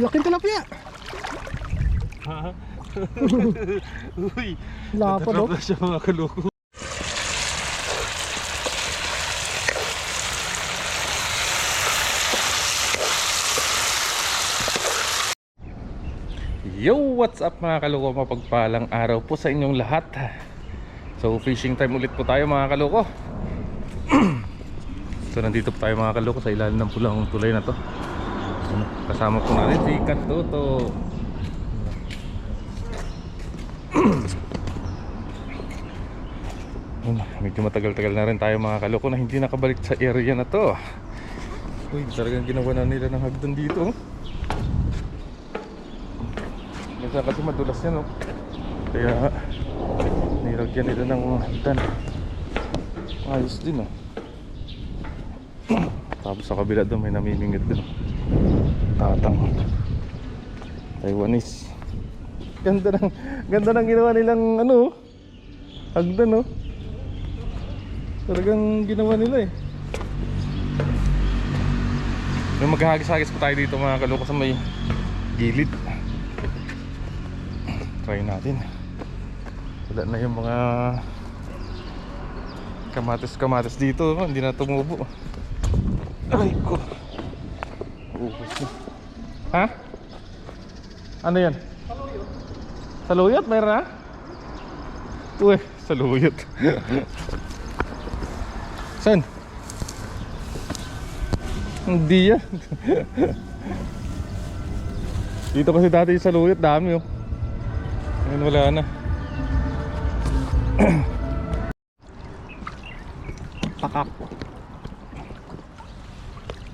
Laking tilapia. Uy, Lapad oh. natrap na siya mga kaloko. Yo, what's up mga kaloko? Mapagpalang araw po sa inyong lahat. So fishing time ulit po tayo mga kaloko. So nandito po tayo mga kaloko sa ilalim ng pulang tulay na to. Kasama po natin si Katoto. Medyo matagal-tagal na rin tayo mga kaloko na hindi nakabalik sa area na to. Uy, talagang ginawa na nila ng hagdan dito. Minsan kasi madulas yan, no? Kaya nilagyan nila ng hagdan. Ayos din, no? Tapos sa kabila doon may namimingit din, tatang Taiwanese. Ganda ng ginawa nilang ano, hagdan, no? Talagang ginawa nila eh. Yung maghahagis-hagis pa tayo dito mga kaloko sa may gilid. Try natin. Wala na yung mga kamatis dito, hindi na tumubo. Aray ko. Uhos na. Ha? Ano yan? Saluyot. Saluyot? Meron na? Uy, saluyot. Saan? Hindi yan. Dito kasi dati yung saluyot, dami oh. Ngayon wala na. Pakak.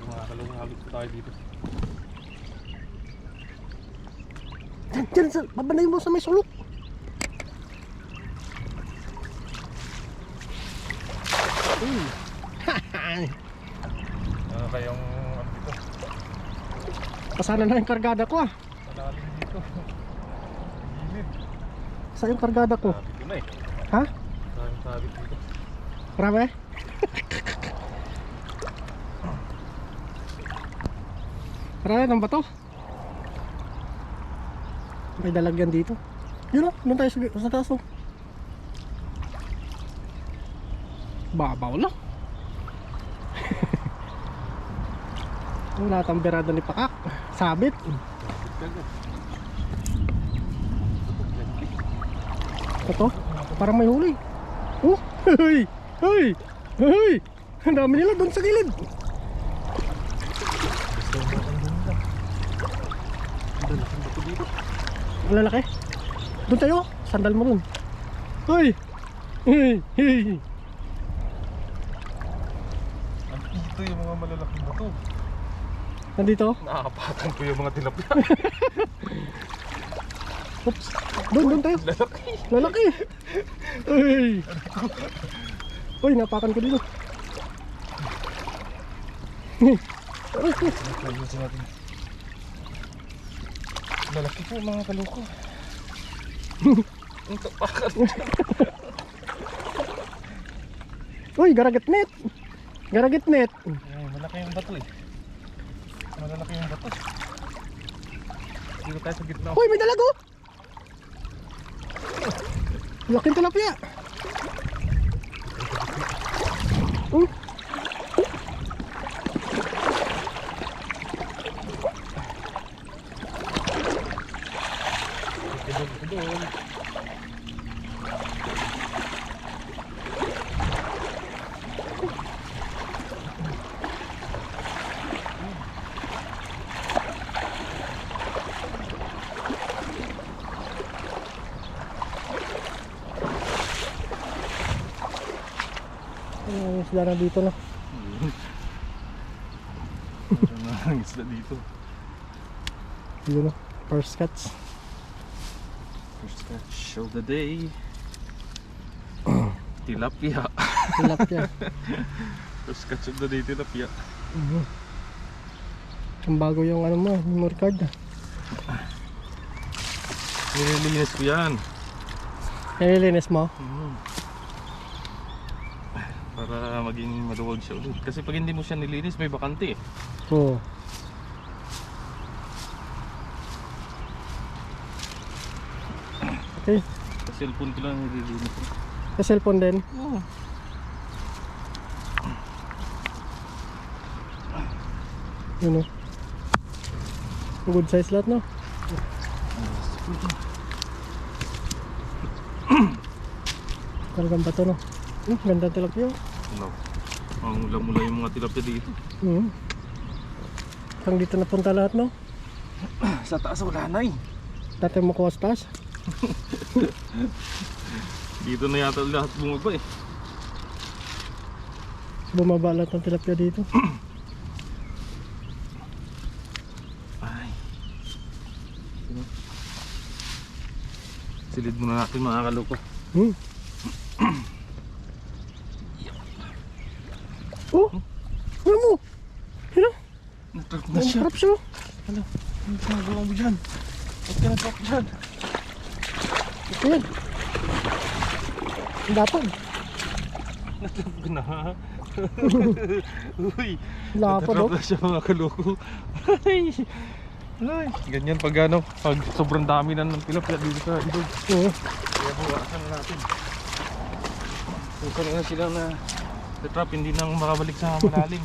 Mga kalong halos pa tayo dito. Diyan, babanay mo sa may sulok. Kayong ano dito? Pasana na yung kargada ko ah. Malalim dito. Gilid. Saan yung kargada ko? Dito na eh. Ha? Sabit dito. Marami? Marami ng bato. May dalagyan dito. Yun o, doon tayo sa taas o. Babaw lang. Wala tang berada ni Pakak. Sabit. Ito, parang may huli. Oh, hey, hey, hey. Ang dami nila doon sa gilid. Ang lalaki. Doon tayo, sandal mo doon. Hey, hey, hey. Dito yung mga malalaking bato. Nandito? Nakakapatan ko yung mga tilapia. Oops. Doon tayo. Lalaki. Lalaki. Ay. Uy, napakan ko dito. Lalaki po mga kaloko. Ang tapakan. Uy, garaget net. Garaget net. Ay, malaki yung bato eh. Malalaki yung bato. Dito tayo sa gitna. Uy, may dalago. Laking tilapia. Ang isla na dito na. Ang isla dito. Yun na, first catch. First catch of the day. Tilapia. Tilapia. First catch of the day, tilapia. Ang bago yung ano mo, memory card. Nililinis ko yan. Nililinis mo? Para maging maluwag siya ulit. Kasi pag hindi mo siya nilinis, may bakante eh. Oo. Okay. Sa cellphone ko lang nililinis. Sa cellphone din. Oo. Yun o. Good size lahat, no? Talagang bato, no? Ganda tilapia. No. Ang mula yung mga tilapia dito. Hanggang dito napunta lahat, no? Sa taas wala na eh. Dati mo kuha sa taas. Dito na yata lahat bumaba eh. Bumaba lahat ng tilapia dito. Ay. Silid muna natin mga kaloko. Oh! Ano mo? Ano? Natrap na siya. Natrap siya. Ano? Ano ginagawa mo dyan? Ba't ka natrap dyan? Ito yan. Ang dapag. Natrap ka na ha? Uy! Lapad, Natrap oh. na siya mga kaloko. Ay! Ay! Ganyan pag ano, pag sobrang dami na ng tilapia dito sa ilog. Oo. Kaya buwasan na natin. Kung saan na sila na trap, hindi nang makabalik sa malalim.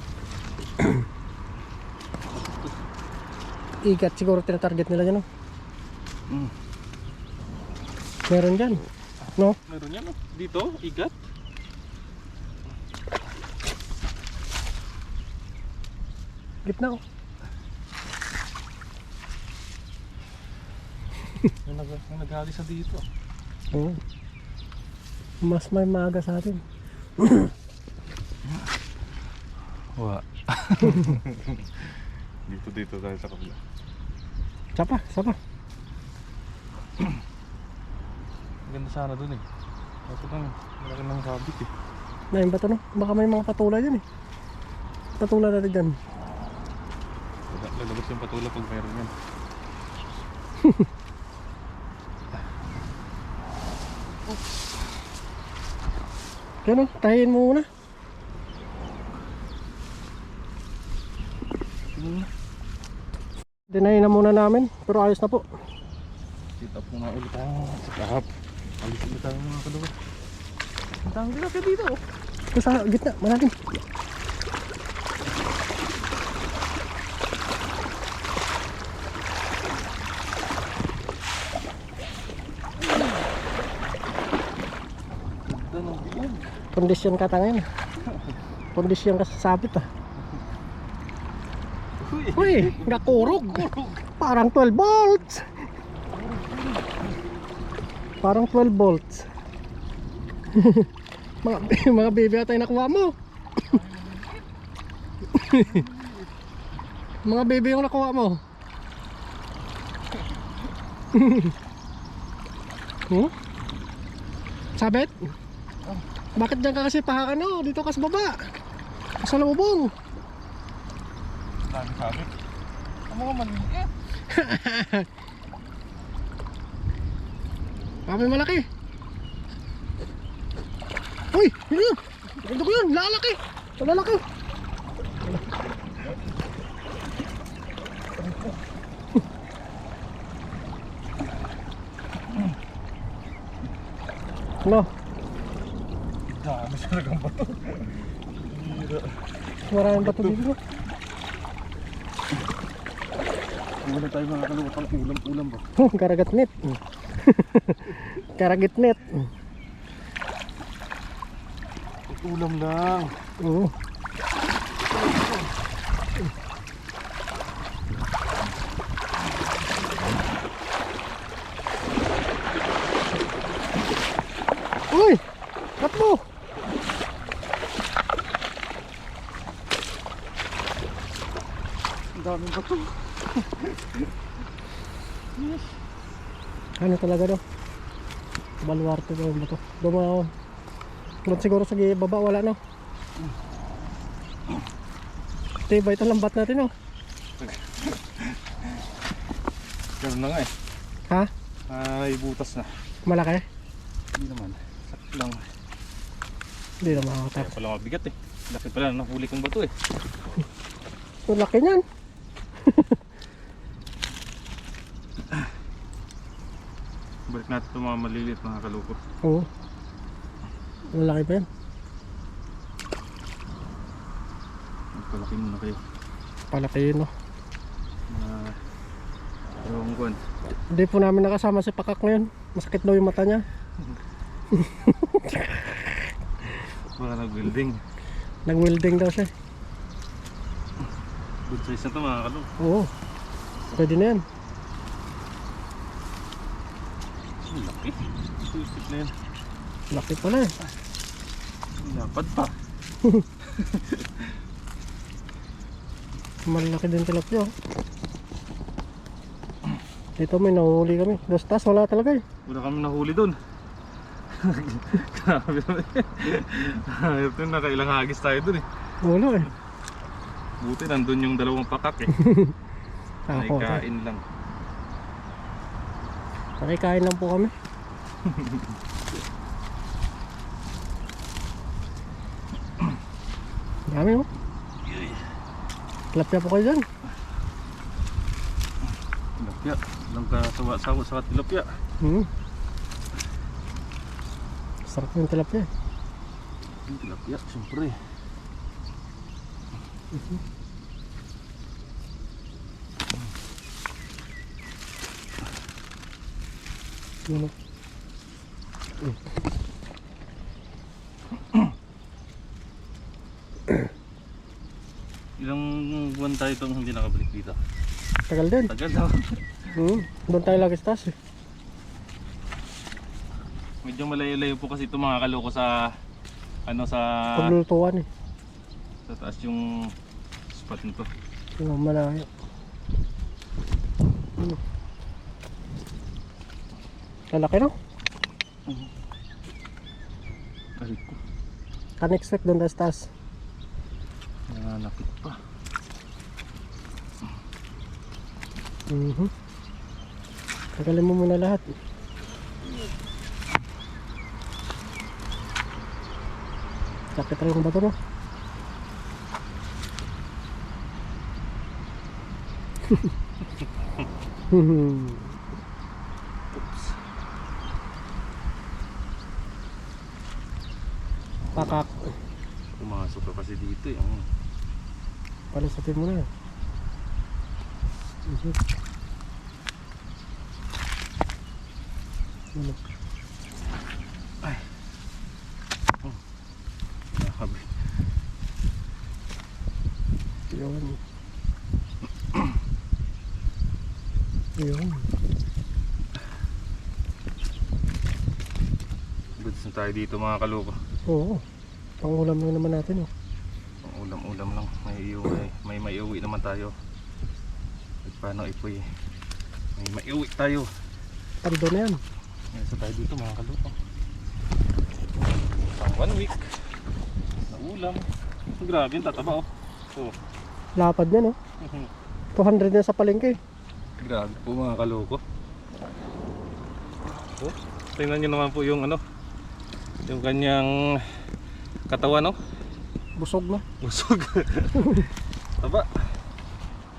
Ikat siguro tinatarget nila dyan, no? Mm. Meron dyan. No? Meron yan no? Dito, igat. Gitna, oh. Yung naghali sa dito. Oo. Mas may maaga sa atin. Wa. dito tayo sa kabila. Sapa. Ganda sana dun eh. Kaso lang, malaki ng sabit eh. Nahin ba ito, no? Baka may mga patula dyan, eh. Patula natin dyan. Lalabas yung patula pag meron yan. Kaya no, tahiin mo muna. Dinahin na muna namin, pero ayos na po. Sit up muna ulit tayo sa kahap. Alis ulit tayo mga kalawa. Ang dami nila ka dito oh. Ito sa gitna, malalim. Ganda ng bilog. Kondisyon ka tangin. Kondisyon ka sa sabit, ah. Uy, nakurog. Parang 12 volts. Parang 12 volts. mga baby ata yung nakuha mo. Mga baby yung nakuha mo. Sabit? Bakit dyan ka kasi ano? Dito ka sa baba. Sa lubong. Dami sabit. Ang mga maliit. Kami malaki. Uy, yun. Ganda ko yun, lalaki. Lalaki. No, Dami talagang bato. maraming bato dito. Wala tayo mga kalawatang ulam-ulam ba? Karagat net. Karagit net. Ulam lang. Oo. Uy! Kat mo! Ang daming bato. Ano talaga daw? Baluarte daw ba to? Dumaw. Doon siguro sa baba wala no? Tibay itong lambat natin no? Ganun na nga eh. Ha? Ay, butas na. Malaki? Hindi naman. Sakit lang. Hindi na makakatak. Kaya pala mabigat eh. Laki pala nahuli kong bato eh. Ang laki niyan. Balik natin itong mga maliliit mga kaluko. Oo. Malaki pa yan. Magpalaki muna kayo. Palaki yun, no? Yung kuwan. Hindi po namin nakasama si Pakak ngayon. Masakit daw yung mata niya. Baka nag-welding. Nag-welding daw siya. Good size na ito mga kaluko. Oo. Pwede na yan. Ang laki. Sweet na yan. Laki pala eh. Dapat pa. Malaki din tilapia. Dito may nahuhuli kami. Dostas wala talaga eh. Wala kami nahuli dun. Grabe naman. Ayop yun, nakailang hagis tayo dun eh. Wala eh. Buti nandun yung dalawang pakak eh. Ako. Naikain lang. Nakikain lang po kami. Dami oh. Tilapia po kayo dyan. Tilapia. Lang kasawa-sawa sa tilapia. Sarap yung tilapia. Yung tilapia, siyempre. Yun. Ilang buwan tayo itong hindi nakabalik dito? Tagal din. Tagal daw. Doon tayo lagi sa taas eh. Medyo malayo-layo po kasi itong mga kaloko sa ano sa Paglulutuan eh. sa taas yung spot nito. Yung malayo. Lalaki no? Ay ko. Ka-next doon tayo sa taas. Nanakit pa. Tagalin mo muna lahat. Sakit rin yung bato no? Oops. Pakak. Pumasok ka kasi dito eh. Palisatin mo na. Ay. Nakabi. Yun. Yun. Goods na tayo dito mga kaloko. Oo. Pangulam lang naman natin oh. Ulam-ulam lang. May maiuwi naman tayo. At paano ipoy? May maiuwi tayo. Pando na yan. Nasa tayo dito mga kaloko. Pang 1 week. Na ulam. Grabe yung tataba oh. So, Lapad niya no? 200 na sa palengke. grabe po mga kaloko. Oh, tingnan nyo naman po yung ano, yung kanyang katawan no. Busog na. Busog. Taba.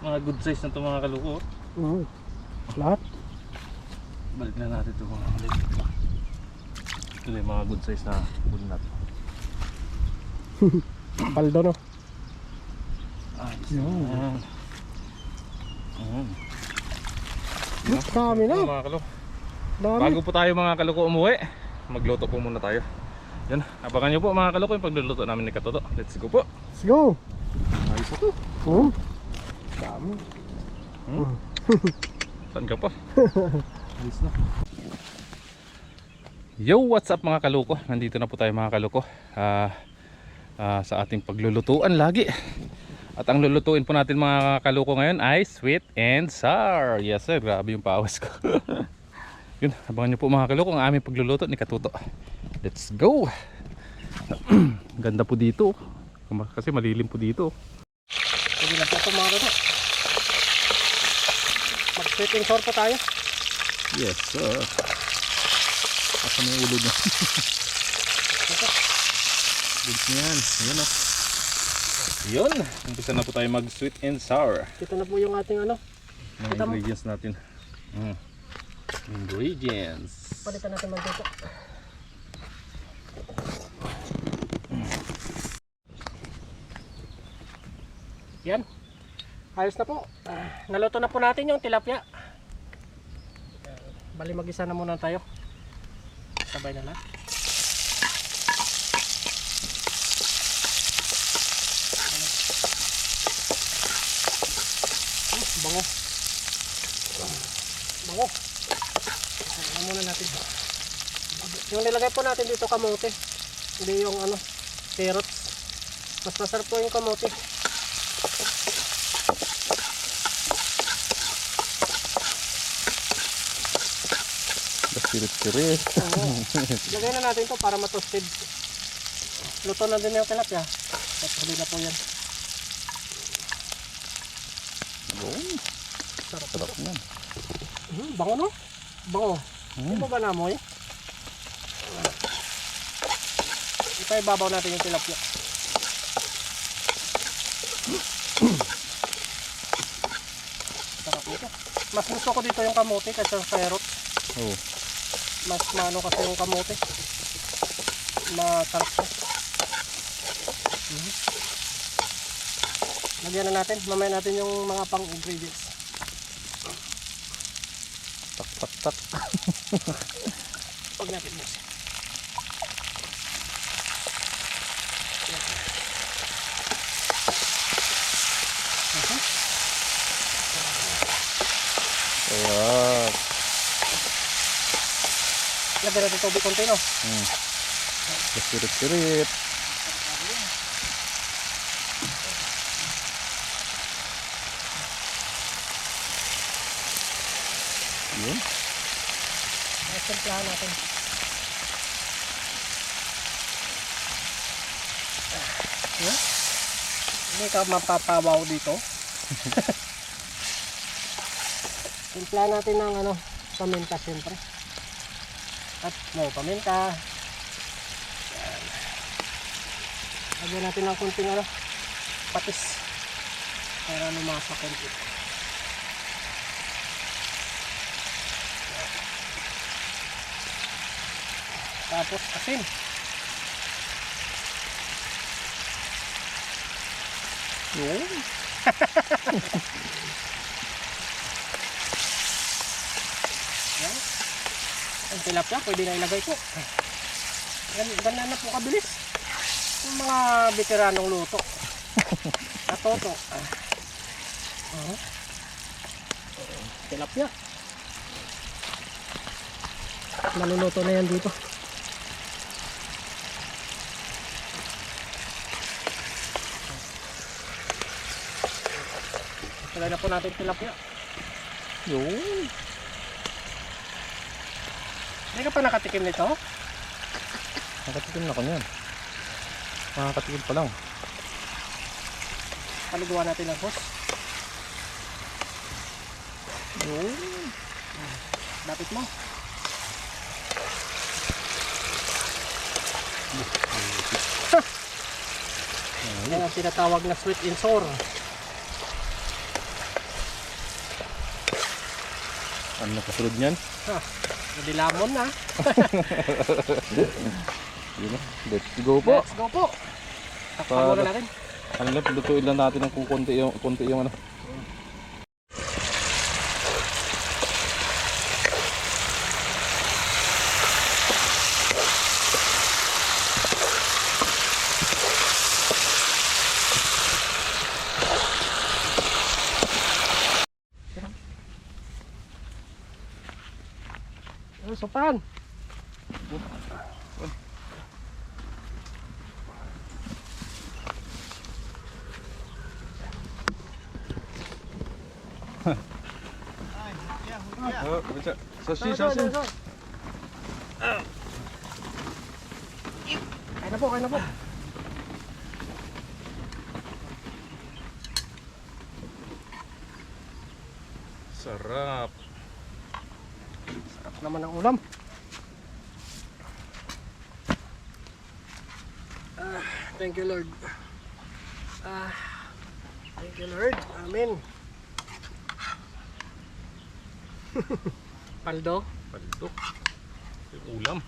Mga good size na ito mga kaloko. Lahat. Balik na natin ito mga kaloko. Ito na yung mga good size na bunlat. Paldo no. Yan. Dami na. Mga kaloko. Dami. Bago po tayo mga kaloko umuwi, magluto po muna tayo. Yan, abangan nyo po mga kaloko yung pagluluto namin ni Katoto. Let's go po. Let's go. Ayos ito. Dami. Saan ka pa? Ayos na. Yo, what's up mga kaloko? Nandito na po tayo mga kaloko sa ating paglulutuan lagi. At ang lulutuin po natin mga kaloko ngayon ay sweet and sour. Yes sir, grabe yung pawas ko. Yun, abangan nyo po mga kaloko ang aming pagluluto ni Katuto. Let's go. Ganda po dito kasi malilim po dito. Pwede lang po ito mga kato. Mag-sweet and sour pa tayo. Yes sir. Asa na yung ulo niya. Goods na yan. Ayan o. Yun, umpisa na po tayo mag sweet and sour. Ito na po yung ating ano. Mga ingredients natin. Ingredients. Palitan natin mantika. Yan. Ayos na po. Naluto na po natin yung tilapia. Bali mag-isa na muna tayo. Sabay na lang. Bango. Bango. Ano muna natin. Yung nilagay po natin dito kamote. Hindi yung ano, carrots. Mas masarap po yung kamote. Sirit-sirit. Lagay na natin to para matosted. Luto na din yung tilapia. At huli na po yan. Boom. Sarap. Sarap yan. Bango no? Bango. Hindi mo ba namoy? Ito ibabaw natin yung tilapia. Sarap nito. Mas gusto ko dito yung kamote kaysa sa carrot. Oh. Mas mano kasi yung kamote. Masarap siya. Lagyan na natin. Mamaya natin yung mga pang ingredients. Tak tak tak. Huwag natin mo. Sarap. Lagyan natin tubig konti no? Sirit-sirit. Yun. Simplahan natin. Hindi ka mapapawaw dito. Simplahan natin ng ano, paminta siyempre. At no, paminta. Yan. Lagyan natin ng kunting ano, patis. Para lumasa konti. Tapos asin. Yun. Yan. Ang tilapia, pwede na ilagay ko. Ganyan na po kabilis. Yung mga veteranong luto. Katoto. Tilapia. Maluluto na yan dito. Lagay na po natin tilapia. Yun. Hindi ka pa nakatikim nito? Nakatikim na ko niyan. Nakatikim pa lang. Paliguan natin ang hose. Yun. Lapit mo. Yan ang tinatawag na sweet and sour. Ano na kasunod niyan? Ha, hindi lamon na. Yun na. Let's go po. Let's go po. Takpan muna natin. Ano lang, lutuin lang natin ng konti yung ano. Sopan. Sausage. Kaya na po. Sarap. Sarap naman ang ulam. Thank you Lord. Thank you Lord. Amen. Paldo. Paldo. Yung ulam.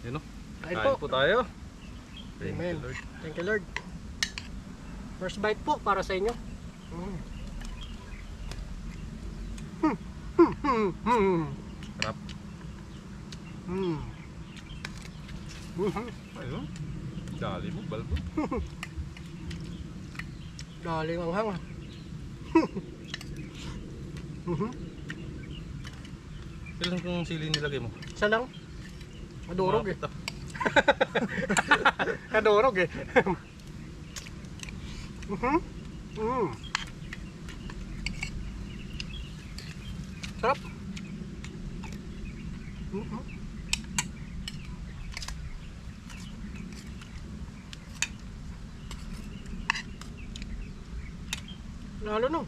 Yun o. Kain Kain po. po tayo. Thank Amen. you, Lord. Thank you, Lord. First bite po para sa inyo. Sarap. Ayun. Dali mo, balbo. Galing ang hanga. Ilan kung sili nilagay mo? Isa lang. Madurog eh. Ito. Kadurog eh. Sarap. Lalo no.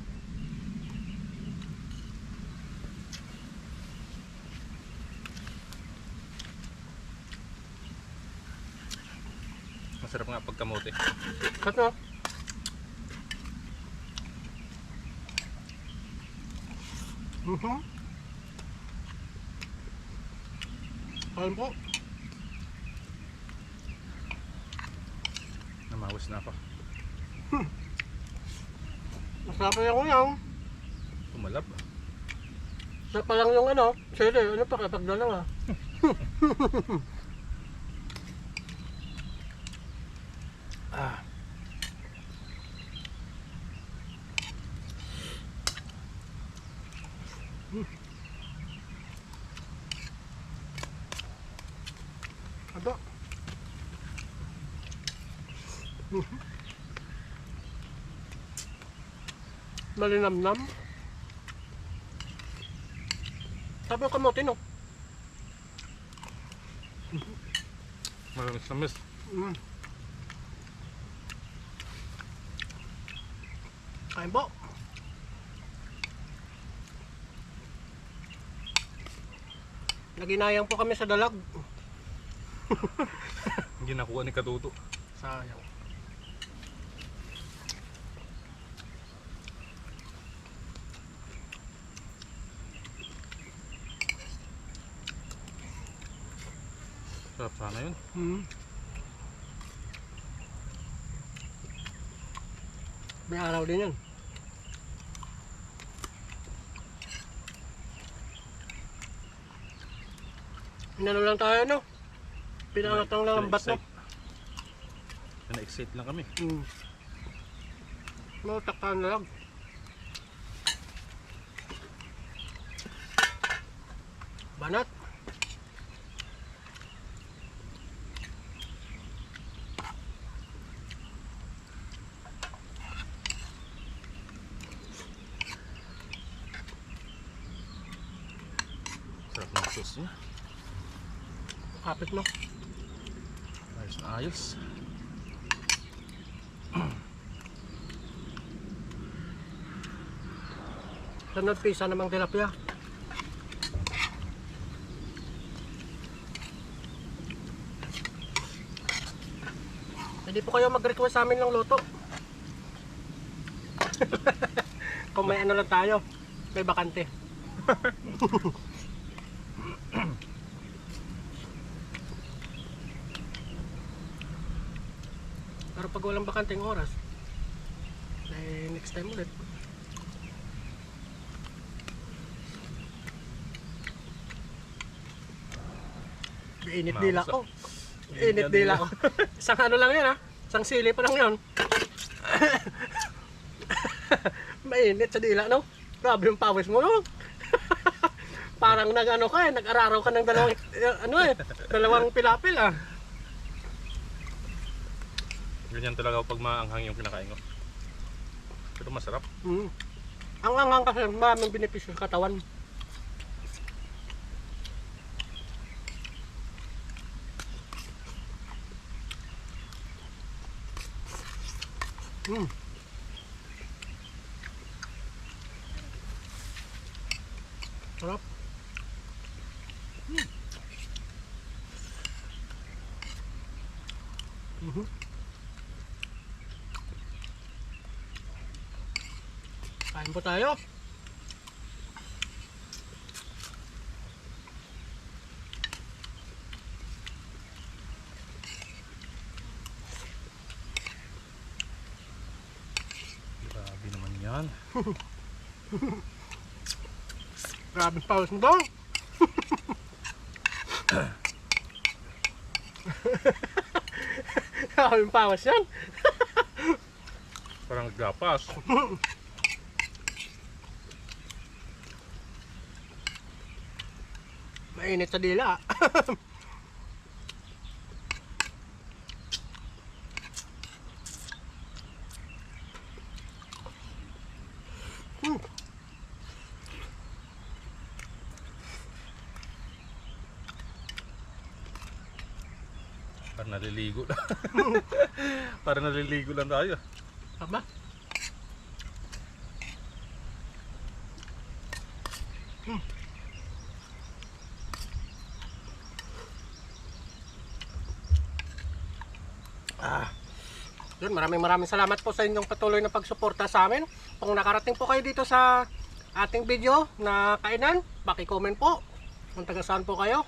Masarap nga pag kamote. Kat na. Kain po. Namawis na ako. Masarap yung uyang. Tumalab. Sa pa lang yung ano, sili, ano pa kapag dalawa. Ah. Aba. Malinamnam. Sabi yung kamote no? Maramis-lamis. Kain po. Naginayang po kami sa dalag. Hindi nakuha ni Katuto. Sayang. Sarap sana yun. May araw din yan. Inano lang tayo no? Pinangatang lang ang bat no? Na-excite lang kami. Mautaktaan na lang. Banat. Sarap ng sauce niya. Kapit no? Ayos na ayos. Sunod pisa namang tilapia. Hindi po kayo mag-request sa amin ng luto. Kung may ano lang tayo, may bakante. Pero pag walang bakanting oras, eh, next time ulit. Init dila ko. Init dila ko. Isang ano lang yan ha. Isang sili pa lang yun. Mainit sa dila no. Grabe yung pawis mo no. Parang nag-ano ka eh. Nag-araraw ka ng dalawang ano eh. Dalawang pilapil ah. Ganyan talaga pag maanghang yung kinakain ko. Pero masarap. Ang anghang kasi maraming benepisyo sa katawan. Sarap. Kain po tayo. Yan. Grabe paus mo daw. Grabe paus yan. Parang gapas. Mainit sa dila. Parang naliligo lang. Parang naliligo lang tayo. Aba? Yun, maraming salamat po sa inyong patuloy na pagsuporta sa amin. Kung nakarating po kayo dito sa ating video na kainan, paki-comment po kung taga saan po kayo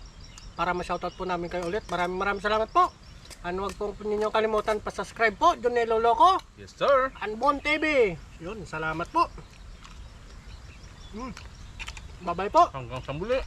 para ma-shoutout po namin kayo ulit. Maraming salamat po. Ano, wag po ninyong kalimutan pa-subscribe po, Jonelo Loco, Yes sir. Anbon TV. Yun, salamat po. Bye-bye po. Hanggang sa muli.